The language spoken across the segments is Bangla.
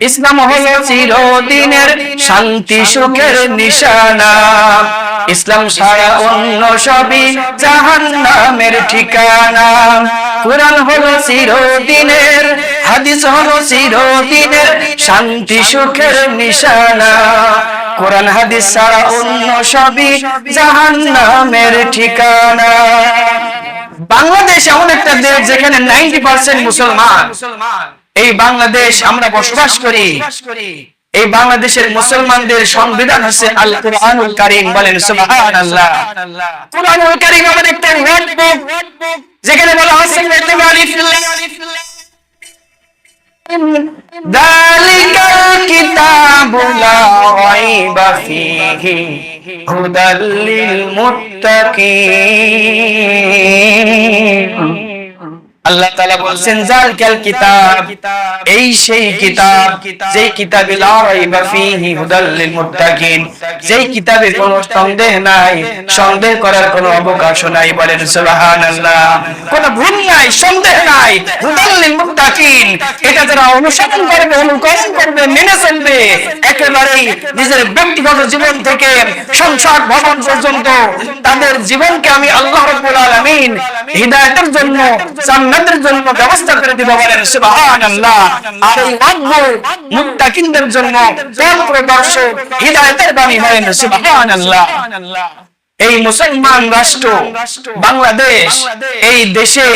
ইসলাম হলো চিরদিনের শান্তি সুখের নিশানা। ইসলাম ছাড়া অন্য সবই জাহান্নামের ঠিকানা। কুরআন হলো চিরদিনের, হাদিস হলো চিরদিনের শান্তি সুখের নিশানা। কোরআন হাদিস ছাড়া অন্য সবই জাহান্নামের ঠিকানা। বাংলাদেশ এমন একটা দেশ যেখানে 90% মুসলমান। এই বাংলাদেশ আমরা বসবাস করি। এই বাংলাদেশের মুসলমানদের সংবিধান হচ্ছে আল কুরআনুল কারীম। বলেন সুবহানাল্লাহ। কুরআনুল কারীম আমাদের একটা রেড বুক, যেখানে বলা হচ্ছে যালিকাল কিতাবু লা রাইবা ফীহি হুদাল লিল মুত্তাকিন। আল্লাহ তাআলা বলেন যালিকাল কিতাব, এই সেই কিতাব, যেই কিতাবে লা রাইবা ফীহি হুদাল লিল মুত্তাকিন, যেই কিতাবে কোনো সন্দেহ নাই, সন্দেহ করার কোনো অবকাশ নাই। বলেন সুবহানাল্লাহ। কোনো ভুল নাই, সন্দেহ নাই। হুদাল লিল মুত্তাকিন, এটা যারা অনুসরণ করবে, অনুকরণ করবে, মেনে চলবে, একেবারেই নিজের ব্যক্তিগত জীবন থেকে সংসার ভবন পর্যন্ত তাদের জীবনকে আমি আল্লাহ রাব্বুল আলামিন হিদায়াতের জন্য, জান্নাতের জন্য ব্যবস্থা করে দিব। বলেন সুবহানাল্লাহ। আর এই মুত্তাকিনদের জন্য পথপ্রদর্শক, হিদায়াতের বাণী। বলেন সুবহানাল্লাহ। এই মুসলমান রাষ্ট্র বাংলাদেশ, এই দেশে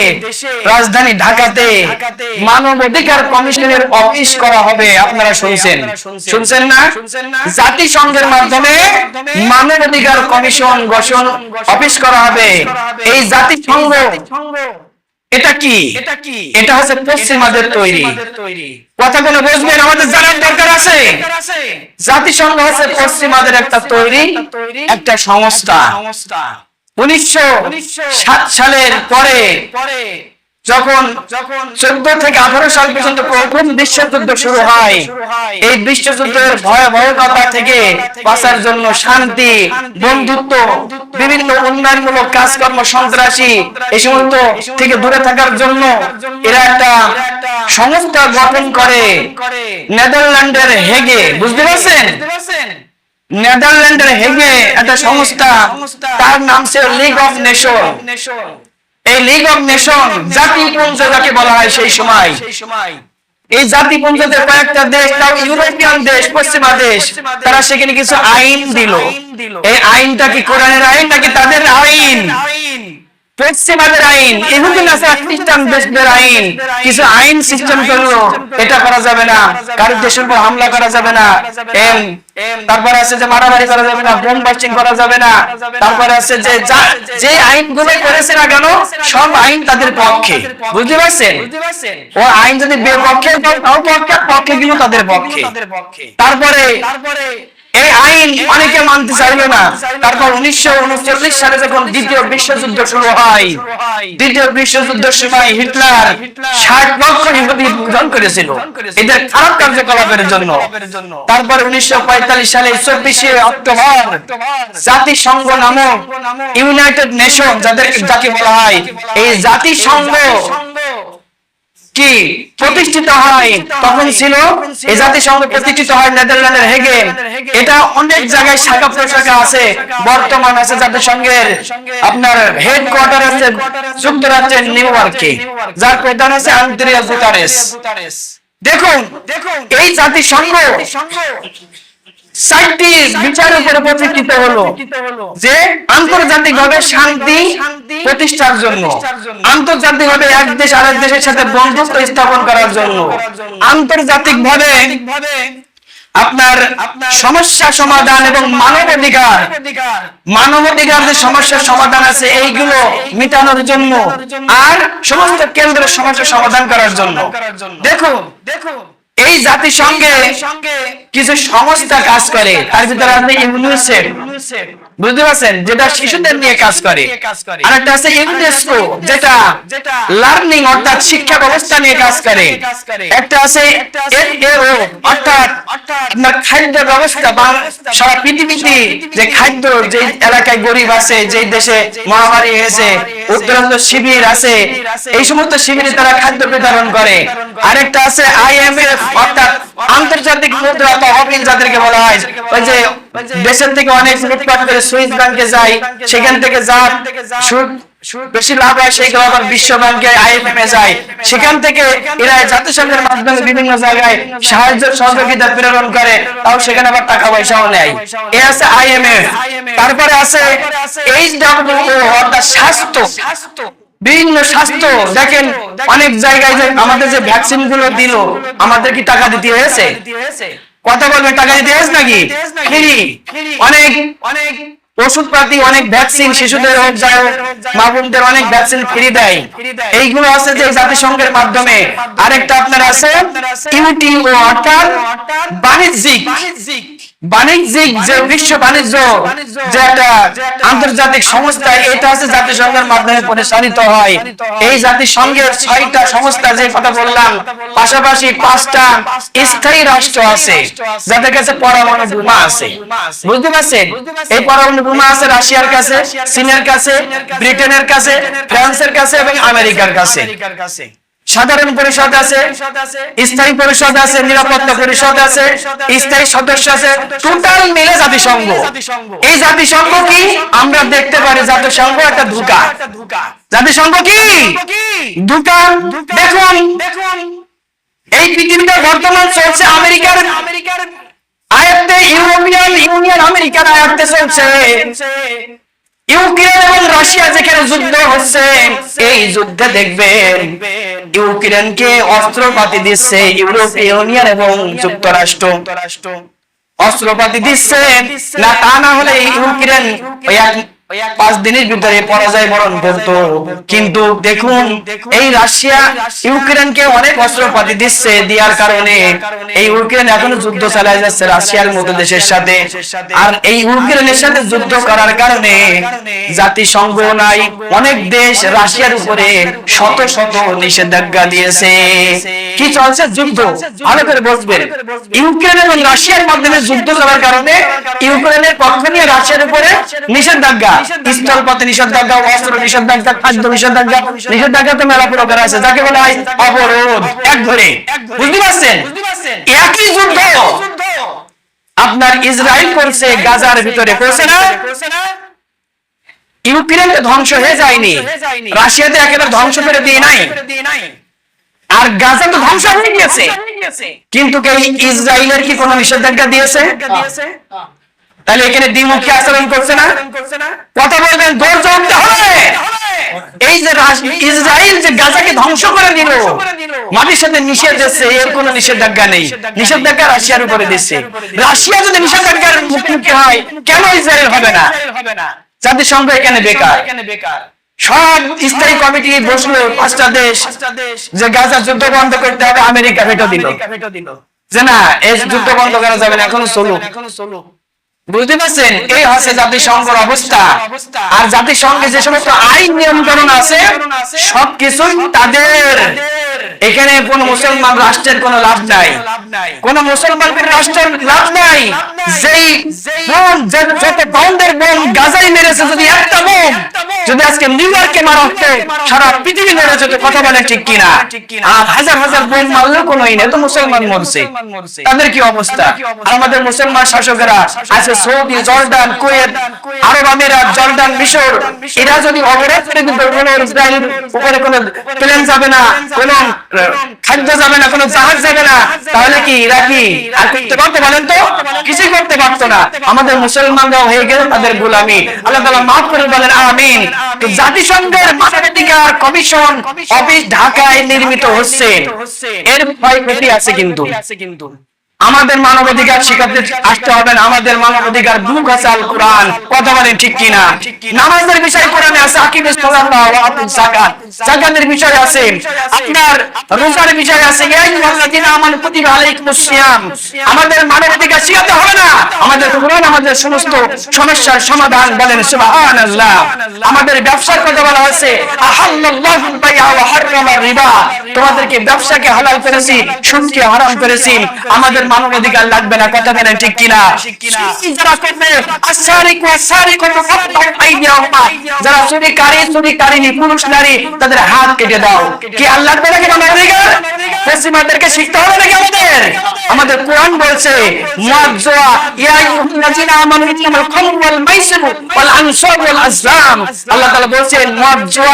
রাজধানী ঢাকাতে মানবাধিকার কমিশনের অফিস করা হবে। আপনারা শুনছেন না? জাতিসংঘের মাধ্যমে মানবাধিকার কমিশন গঠন অফিস করা হবে। এই জাতিসংঘ এটা কি? এটা হচ্ছে পশ্চিমাদের তৈরি। কথাগুলো বুঝবেন, আমাদের জানার দরকার আছে। জাতিসংঘ হচ্ছে পশ্চিমাদের একটা তৈরি একটা সংস্থা। 1907 সালের পরে যখন 14 থেকে 18 সাল পর্যন্ত প্রথম বিশ্বযুদ্ধ শুরু হয়, এই বিশ্বযুদ্ধের ভয়াবহতা থেকে বাঁচার জন্য শান্তি, বন্ধুত্ব, বিভিন্ন উন্নয়নমূলক কাজকর্ম, সন্ত্রাসী এই সমস্ত থেকে দূরে থাকার জন্য এরা একটা সংস্থা গঠন করে নেদারল্যান্ডের হেগে। বুঝতে পারছেন? নেদারল্যান্ডের হেগে একটা সংস্থা, তার নাম ছিল লিগ অফ নেশন। এই লিগ অফ নেশন জাতিপুঞ্জ যাকে বলা হয় সেই সময়, এই জাতিপুঞ্জের কয়েকটা দেশ, তাও ইউরোপিয়ান দেশ, পশ্চিমা দেশ, তারা সেখানে কিছু আইন দিল। এই আইনটা কি কোরআনের আইন নাকি তাদের আইন? পশ্চিমাদের আইন, ইহুদি নাসারা খ্রিস্টান দেশদের আইন। কিছু আইন সিস্টেম করলো, এটা করা যাবে না, কারোর দেশের উপর হামলা করা যাবে না, তারপরে আছে যে মারামারি করা যাবে না, বোম বাস্টিং করা যাবে না, তারপরে আছে যে আইনগুলো করেছে না কেন, সব আইন তাদের পক্ষে। বুঝতে পারছেন? ও আইন যদি বিপক্ষে পক্ষে কিন্তু তাদের পক্ষে। তারপরে এই আইন অনেকে মানতে চাইবে না। তারপর 1939 সালে যখন দ্বিতীয় বিশ্বযুদ্ধ শুরু হয়, দ্বিতীয় বিশ্বযুদ্ধের সময় হিটলার 60 লক্ষ ইহুদি খুন করেছিল এদের খারাপ কার্যকলাপের জন্য। তারপর 1945 সালে 24শে অক্টোবর জাতিসংঘ নামক ইউনাইটেড নেশন যাকে বলা হয়, এই জাতিসংঘ কি প্রতিষ্ঠিত হয়। তখন ছিল এই জাতিসংঘ প্রতিষ্ঠিত হয় নেদারল্যান্ডের হেগে। এটা অনেক জায়গায় শাখা প্রশাখা আছে। বর্তমান আছে জাতিসংঘের আপনার হেডকোয়ার্টার আছে যুক্তরাজ্যের নিউ ইয়র্কে, যার প্রধান আছে আন্দ্রিও গুতেরেস। দেখুন এই জাতিসংঘ 4টি বিচারের উপরে প্রতিষ্ঠিত হলো, যে আন্তর্জাতিকভাবে শান্তি প্রতিষ্ঠার জন্য, আন্তর্জাতিকভাবে এক দেশ আরেক দেশের সাথে বন্ধুত্ব স্থাপন করার জন্য, আন্তর্জাতিকভাবে আপনার সমস্যা সমাধান এবং মানবাধিকার যে সমস্যার সমাধান আছে এইগুলো মিটানোর জন্য, আর সমস্ত কেন্দ্রের সমস্যা সমাধান করার জন্য। দেখুন এই জাতিসংঘে কিছু সংস্থা কাজ করে, তার ভিতরে আছে ইউনিসেফ। বুঝতে পারছেন? যেটা শিশুদের নিয়ে কাজ করে। আর একটা আছে ইউনেস্কো, যেটা লার্নিং অর্থাৎ শিক্ষা ব্যবস্থা নিয়ে কাজ করে। একটা আছে FAO অর্থাৎ আপনার খাদ্য ব্যবস্থা বা সারা পৃথিবীতে যে খাদ্য, যে এলাকায় গরিব আছে, যে দেশে মহামারী হয়েছে, উত্তরাঞ্চল শিবির আছে, এই সমস্ত শিবিরে তারা খাদ্য বিতরণ করে। আরেকটা আছে IMF, অর্থাৎ আন্তর্জাতিক মুদ্রা তহবিল যাদেরকে বলা হয়, ওই যে দেশের থেকে অনেক লুটপাট করে সুইস ব্যাংকে যায়, সেখান থেকে যা সুদ বেশি লাভ হয় সেগুলো আবার বিশ্ব ব্যাংকে IMF এ যায়, সেখান থেকে এরা জাতিসংঘের মাধ্যমে বিভিন্ন জায়গায় সাহায্য সহযোগিতা প্রেরণ করে, তাও সেখানে আবার টাকা পয়সাও নেয়। এ আছে IMF। তারপরে আছে WHO, অর্থাৎ স্বাস্থ্য, বিভিন্ন স্বাস্থ্য। দেখেন অনেক জায়গায় যে আমাদের যে ভ্যাকসিন গুলো দিল, আমাদের কি টাকা দিতে হয়েছে? কথা বলবেন, টাকা দিতে হয়েছে নাকি? ফ্রি অনেক ওষুধপাতি, অনেক ভ্যাকসিন, শিশুদের হোক, যাই হোক, মা বোনদের অনেক ভ্যাকসিন ফ্রি দেয়। এইগুলো আছে যে জাতিসংঘের মাধ্যমে। আরেকটা আপনার আছে WTO, অর্থাৎ বাণিজ্যিক যে বিশ্ব বাণিজ্য যে একটা আন্তর্জাতিক সংস্থা, এটা আছে জাতিসংঘের মাধ্যমে পরিচালিত হয়। এই জাতিসংঘের 6টা সংস্থা যে কথা বললাম, পাশাপাশি 5টা স্থায়ী রাষ্ট্র আছে যাদের কাছে পরমাণু বোমা আছে। বুঝতে পারছেন? এই পরমাণু বোমা আছে রাশিয়ার কাছে, চীনের কাছে, ব্রিটেনের কাছে, ফ্রান্সের কাছে এবং আমেরিকার কাছে। সাধারণ পরিষদ আছে, স্থায়ী পরিষদ আছে, নিরাপত্তা পরিষদ আছে, স্থায়ী সদস্য আছে, টোটাল মিলে জাতিসংঘ। এই জাতিসংঘ কি আমরা দেখতে পারি? জাতিসংঘ একটা ধোঁকা। জাতিসংঘ কি ধোঁকা? দেখুন, এই পৃথিবীটা বর্তমান চলছে আমেরিকার আয়ত্তে, ইউরোপিয়ান ইউনিয়ন আমেরিকার আয়ত্তে চলছে। ইউক্রেন এবং রাশিয়া যেখানে যুদ্ধ হচ্ছে, এই যুদ্ধে দেখবেন ইউক্রেনকে অস্ত্রপাতি দিচ্ছে ইউরোপীয় ইউনিয়ন এবং যুক্তরাষ্ট্র। অস্ত্রপাতি দিচ্ছে না, তা না হলে ইউক্রেন 5 দিনের ভিতরে পরাজয় বরণ করত। কিন্তু দেখুন, এই রাশিয়া ইউক্রেনকে অনেক অস্ত্রপাতি দিচ্ছে, দেওয়ার কারণে এই ইউক্রেন এখনো যুদ্ধ চালিয়ে যাচ্ছে রাশিয়ার মতো দেশের সাথে। আর এই ইউক্রেনের সাথে যুদ্ধ করার কারণে জাতিসংঘ নাই, অনেক দেশ রাশিয়ার উপরে শত শত নিষেধাজ্ঞা দিয়েছে। কি চলছে? যুদ্ধ। ভালো করে বুঝবেন, ইউক্রেন এবং রাশিয়ার মাধ্যমে যুদ্ধ চলার কারণে ইউক্রেনের পক্ষ নিয়ে রাশিয়ার উপরে নিষেধাজ্ঞা, স্থলপথে নিষেধাজ্ঞা, অস্ত্র নিষেধাজ্ঞা, খাদ্য নিষেধাজ্ঞা। নিষেধাজ্ঞা তো মেলা প্রকার আছে, যাকে বলা হয় অবরোধ। এক ধরে, বুঝতে পারছেন? একই যুদ্ধ আপনার ইসরায়েল করছে গাজার ভিতরে, করছে না? ইউক্রেন ধ্বংস হয়ে যায়নি, রাশিয়াতে একেবারে ধ্বংস করে দিয়ে নাই, আর গাজা তো ধ্বংস হয়ে গিয়েছে। কিন্তু ইসরায়েলের কি কোনো নিষেধাজ্ঞা দিয়েছে? তাহলে এখানে দ্বিমুখী আচরণ করছে না? কথা বলবেন, ধৈর্য ধরতে হবে। এই যে ইসরায়েল যে গাজাকে ধ্বংস করে দিল, মাটির সাথে মিশিয়ে দিচ্ছে, এর কোনো নিষেধাজ্ঞা নেই। নিষেধাজ্ঞা রাশিয়ার উপরে দিচ্ছে। রাশিয়া যদি নিষেধাজ্ঞার মুখোমুখি হয়, কেন ইসরায়েল হবে না? জাতিসংঘ এখানে বেকার। সব স্থায়ী কমিটি বসলো, 5টা দেশ, যে গাজা যুদ্ধ বন্ধ করতে হবে। আমেরিকা ভেটো দিল যে না, এই যুদ্ধ বন্ধ করা যাবে না, এখনো চলুক। বুঝতে পারছেন? এই হচ্ছে জাতিসংঘের অবস্থা। আর জাতিসংঘে যে সমস্ত আইন নিয়ম কানুন আছে, সবকিছুই তাদের। এখানে কোন মুসলমান রাষ্ট্রের কোন লাভ নাই, কোন মুসলমান রাষ্ট্রের লাভ নাই। যেই বোম, যত পাউন্ডের বোম গাজায় মেরেছে, যদি একটা বোম যদি আজকে নিউ ইয়র্কে মারা হতো, সারা পৃথিবী মেরে যেত। কথা বলে ঠিক কিনা? আর হাজার হাজার বোম মারলেও কোনো নেই, তো মুসলমান মরছে। তাদের কি অবস্থা? আমাদের মুসলমান শাসকেরা আছে সৌদি, জর্ডান, কুয়েত, আরব আমিরাত, জর্ডান, মিশর, এরা যদি অবরোধ করে দিত, কোনো ইসরায়েলের উপরে কোনো প্লেন যাবে না, কোনো খাদ্য যাবে না, কোনো জাহাজ যাবে না, তাহলে কি এরা কি আর করতে পারতো? বলেন তো, কিছুই করতে পারতো না। আমাদের মুসলমানরাও হয়ে গেল তাদের গোলামি। আল্লাহ তাআলা মাফ করে বলেন আমিন। তো জাতিসংঘের মানবাধিকার কমিশন অফিস ঢাকায় নির্মিত হচ্ছে, এর ক্ষয়ক্ষতি আছে। কিন্তু আমাদের মানবাধিকার শিখাতে আসতে হবে না। আমাদের মানবাধিকার বুক আছে আল কোরআন। কথা বলেন ঠিক কিনা? নামাজের বিষয় কোরআনে আছে, আকিমুস সালাতা ওয়া আতুজ যাকাত। যাকাতের বিষয় আছে, আপনার রোজার বিষয় আছে, ইয়া আইয়ুহাল্লাযীনা আমানু কুতিবা আলাইকুমুস সিয়াম। আমাদের মানবাধিকার শিখাতে হবে না, আমাদের কোরআন আমাদের সমস্ত সমস্যার সমাধান। বলেন সুবহানাল্লাহ। আমাদের ব্যবসার কথা বলা হয়েছে, আহাল্লাল্লাহুল বাইআ ওয়া হাররামার রিবা। তোমাদেরকে ব্যবসাকে হালাল করেছি, সুদকে হারাম করেছি। আমাদের মানবাধিকার লাগবে না, কথা বলেন ঠিক কিনা? যারা করবে যারা চুরিকারিনী পুরুষ নারী তাদের হাত কেটে দাও। কি আল্লাহ লাগবে নাকি মানবাধিকার? পশ্চিমাদেরকে শিখতে হবে নাকি আমাদের? আমাদের কোরআন বলছে মুআজ্জা ইয়া আইয়ুহাল্লাযিনা আমানু ইন্নামাল খামরু ওয়াল মাইসিরু ওয়াল আনসাবু ওয়াল আজলাম। আল্লাহ তাআলা বলেন মুআজ্জা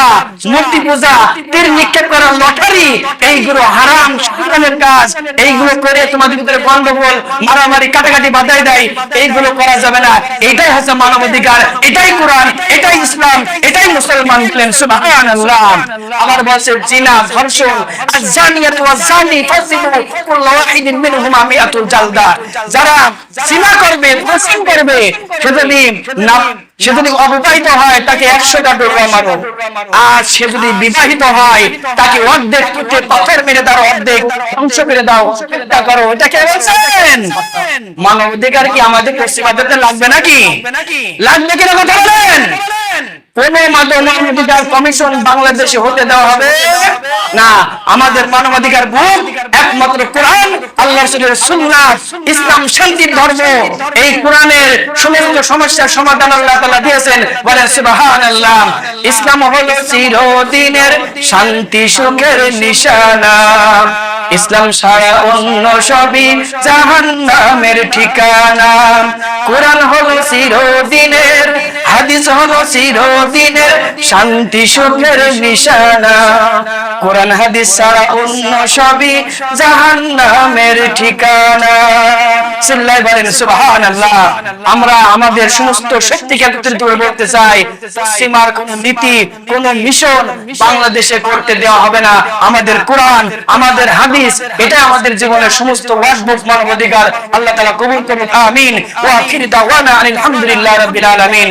মূর্তি পূজা, তীর নিক্ষেপ করা, লটারি, এইগুলো হারাম শয়তানের কাজ। এইগুলো করে তোমাদের ভিতরে গন্ডগোল, মারামারি, কাটাকাটি বাধাই দেয়, এইগুলো করা যাবে না। এটাই হচ্ছে মানবাধিকার, এটাই কোরআন, এটাই ইসলাম, এটাই মুসলমান। বলেন সুবহানাল্লাহ। আবার বলছে জিনা, ধর্ষণ, আয-যানিয়াতু ওয়াজ-যানি ফাজলিদু কুল্লা ওয়াহিদিন মিনহুমা মিআতুল জালদা। যারা জিনা করবে, ধর্ষণ করবে, সে যদি অবিবাহিত হয় তাকে 100টা ডোরা মারো, আর সে যদি বিবাহিত হয় তাকে অর্ধেক পুঁতে পাথর মেরে দাও, অর্ধেক ধ্বংস করে দাও, হত্যা করো। এটা কে বলছেন? মানবাধিকার কি আমাদের পশ্চিমাদের লাগবে নাকি? লাগবে কিনা কথা বলেন? কোন মানবাধিকার কমিশন বাংলাদেশে হতে দেওয়া হবে না। আমাদের মানবাধিকার বুক একমাত্র কোরআন, আল্লাহর রাসূলের সুন্নাত, ইসলাম শান্তির ধর্ম। এই কোরআনের সমস্ত সমস্যার সমাধান আল্লাহ তাআলা দিয়েছেন। বলেন সুবহানাল্লাহ। ইসলাম হলো চিরদিনের শান্তি সুখের নিশানা, ইসলাম ছাড়া অন্য সবই জাহান্নামের ঠিকানা। কোরআন হলো চিরদিনের, হাদিস হলো চিরদিনের শান্তি সুখের নিশানা, কোরআন হাদিস ছাড়া অন্য সবই জাহান্নামের ঠিকানা। চিল্লায় বলেন সুবহানাল্লাহ। আমরা আমাদের সমস্ত শক্তিকে একত্রিত করে বলতে চাই, পশ্চিমার কোন নীতি, কোন মিশন বাংলাদেশে করতে দেওয়া হবে না। আমাদের কোরআন, আমাদের হাদিস, এটা আমাদের জীবনের সমস্ত ওয়াজিব মানবাধিকার। আল্লাহ তাআলা কবুল করুন, আমিন। ওয়া আখিরু দাওয়ানা আলহামদুলিল্লাহি রাব্বিল আলামিন।